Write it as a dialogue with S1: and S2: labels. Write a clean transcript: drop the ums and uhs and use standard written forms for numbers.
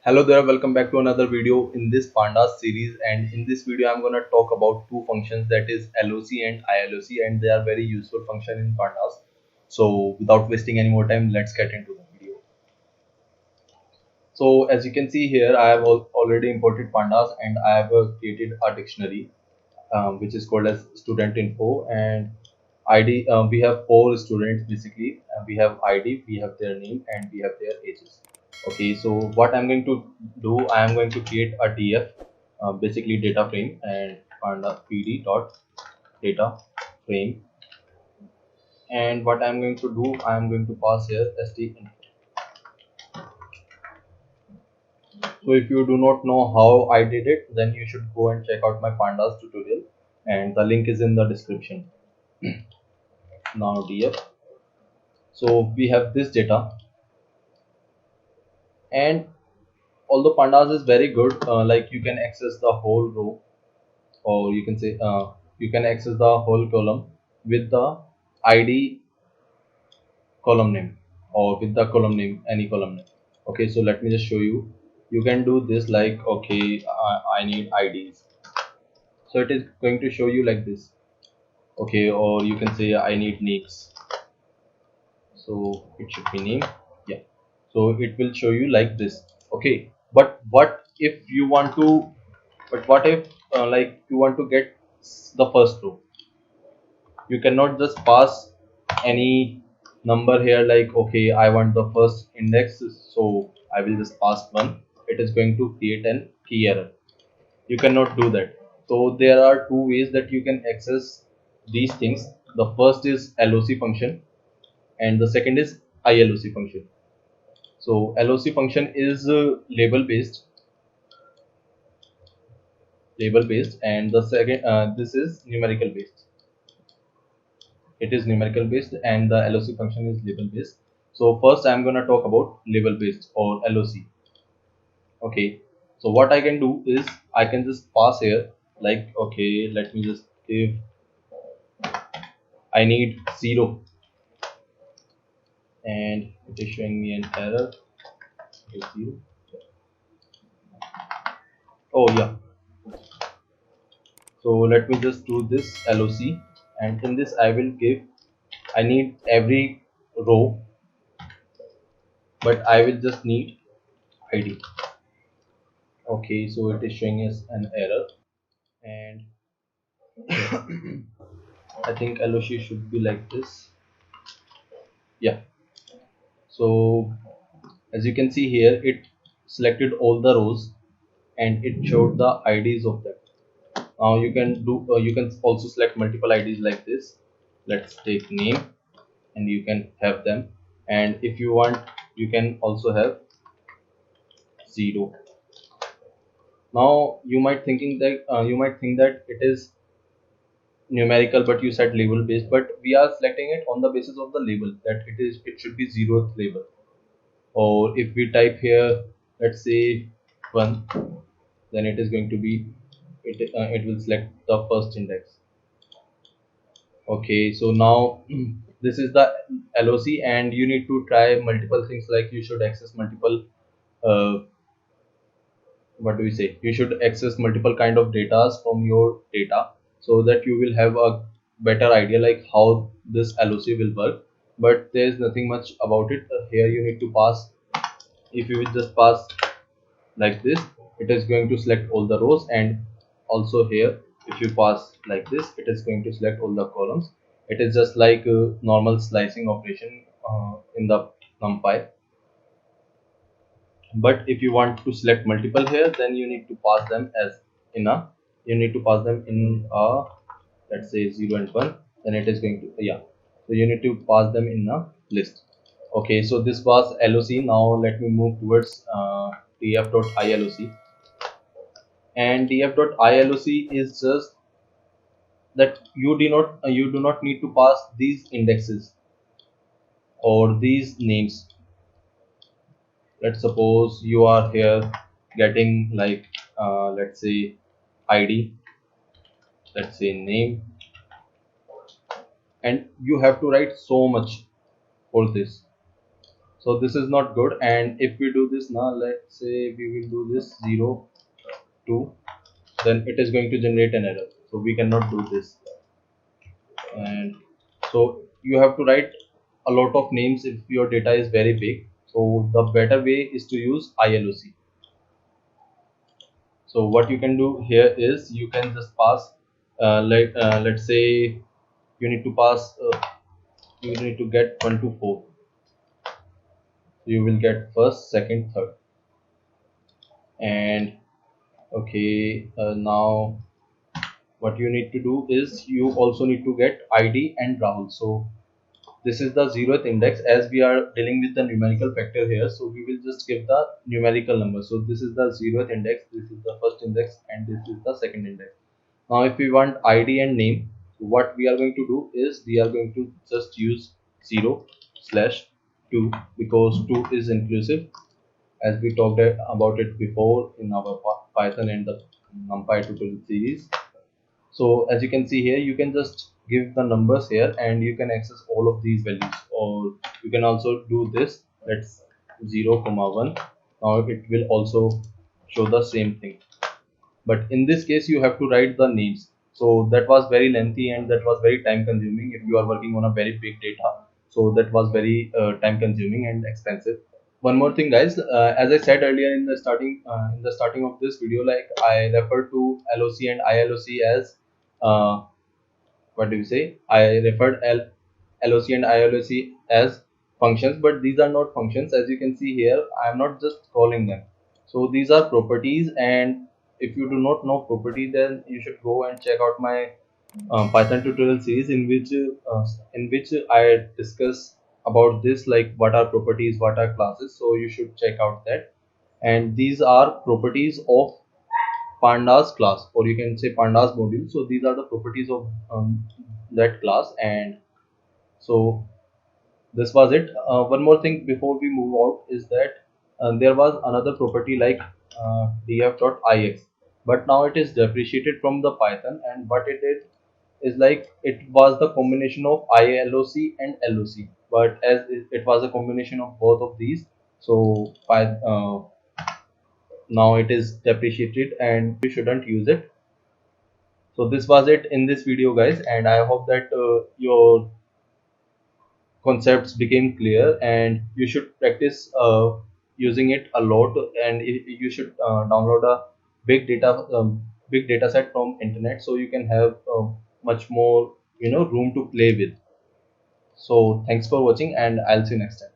S1: Hello there, welcome back to another video in this Pandas series, and in this video I'm going to talk about two functions, that is LOC and ILOC, and they are very useful function in Pandas. So without wasting any more time, let's get into the video. So as you can see here, I have already imported Pandas and I have created a dictionary which is called as student info, and ID. We have four students basically. We have ID, we have their name, and we have their ages. Okay, so what I'm going to do, I am going to create a df, basically data frame, and panda pd dot data frame. And what I'm going to do, I am going to pass here st input. So if you do not know how I did it, then you should go and check out my pandas tutorial, and the link is in the description. Now df, so we have this data, and although pandas is very good, like you can access the whole row, or you can say you can access the whole column with the id column name, or with the column name, any column name. Okay, so let me just show you. You can do this like, okay, I need IDs, so it is going to show you like this. Okay, or you can say I need names, so it should be name. Yeah, so it will show you like this. Okay, but what if you want to, but what if like you want to get the first row? You cannot just pass any number here, like, okay, I want the first index, so I will just pass 1. It is going to create an key error. You cannot do that. So there are two ways that you can access these things. The first is LOC function, and the second is ILOC function. So LOC function is label based, and the second, this is numerical based. It is numerical based, and the LOC function is label based. So first I'm going to talk about label based, or LOC. Okay, so what I can do is I can just pass here, like, okay, let me just give, I need 0, and it is showing me an error. Okay, 0. Oh yeah, so let me just do this LOC, and in this I will give, I need every row, but I will just need ID. Okay, so it is showing us an error, and I think LOC should be like this. Yeah, so as you can see here, it selected all the rows and it showed the IDs of them. Now you can do, you can also select multiple IDs like this. Let's take name, and you can have them, and if you want, you can also have 0. Now you might think that it is numerical, but you set label based, but we are selecting it on the basis of the label, that it should be 0th label. Or if we type here, let's say 1, then it is going to be, it will select the first index. Okay, so now this is the LOC, and you need to try multiple things, like you should access multiple, uh, what do we say, you should access multiple kind of data from your data, so that you will have a better idea like how this LOC will work. But there is nothing much about it. Here you need to pass, if you will just pass like this, it is going to select all the rows, and also here if you pass like this, it is going to select all the columns. It is just like a normal slicing operation in the numpy. But if you want to select multiple here, then you need to pass them as in a, you need to pass them in a, let's say 0 and 1, then it is going to, yeah, so you need to pass them in a list. Okay, so this was LOC. Now let me move towards df.iloc. And df.iloc is just that you do not need to pass these indexes or these names. Let's suppose you are here getting like, let's say ID, let's say name, and you have to write so much for this. So this is not good. And if we do this now, let's say we will do this 0 2, then it is going to generate an error, so we cannot do this. And so you have to write a lot of names if your data is very big. So the better way is to use ILOC. So what you can do here is you can just pass let's say you need to pass you need to get 1 to 4. You will get first, second, third. And okay, now what you need to do is you also need to get ID and Rahul. So this is the 0th index. As we are dealing with the numerical factor here, so we will just give the numerical number. So this is the 0th index, this is the first index, and this is the second index. Now if we want ID and name, what we are going to do is we are going to just use 0/2 because 2 is inclusive, as we talked about it before in our Python and the NumPy tutorial series. So as you can see here, you can just give the numbers here and you can access all of these values, or you can also do this. Let's 0, 1. Now it will also show the same thing. But in this case, you have to write the names. So that was very lengthy and that was very time consuming if you are working on a very big data. So that was very time consuming and expensive. One more thing, guys, as I said earlier in the starting of this video, like I refer to LOC and ILOC as uh, what do you say, I referred LOC and ILOC as functions, but these are not functions. As you can see here, I am not just calling them. So these are properties, and if you do not know property, then you should go and check out my Python tutorial series in which I discuss about this, like what are properties, what are classes. So you should check out that. And these are properties of Pandas class, or you can say Pandas module. So these are the properties of that class. And so this was it. One more thing before we move out is that there was another property like df.ix, but now it is depreciated from the Python. And what it is like, it was the combination of ILOC and LOC, but as it was a combination of both of these, so now it is depreciated and you shouldn't use it. So this was it in this video, guys, and I hope that your concepts became clear and you should practice using it a lot. And you should download a big data big data set from internet, so you can have much more room to play with. So thanks for watching, and I'll see you next time.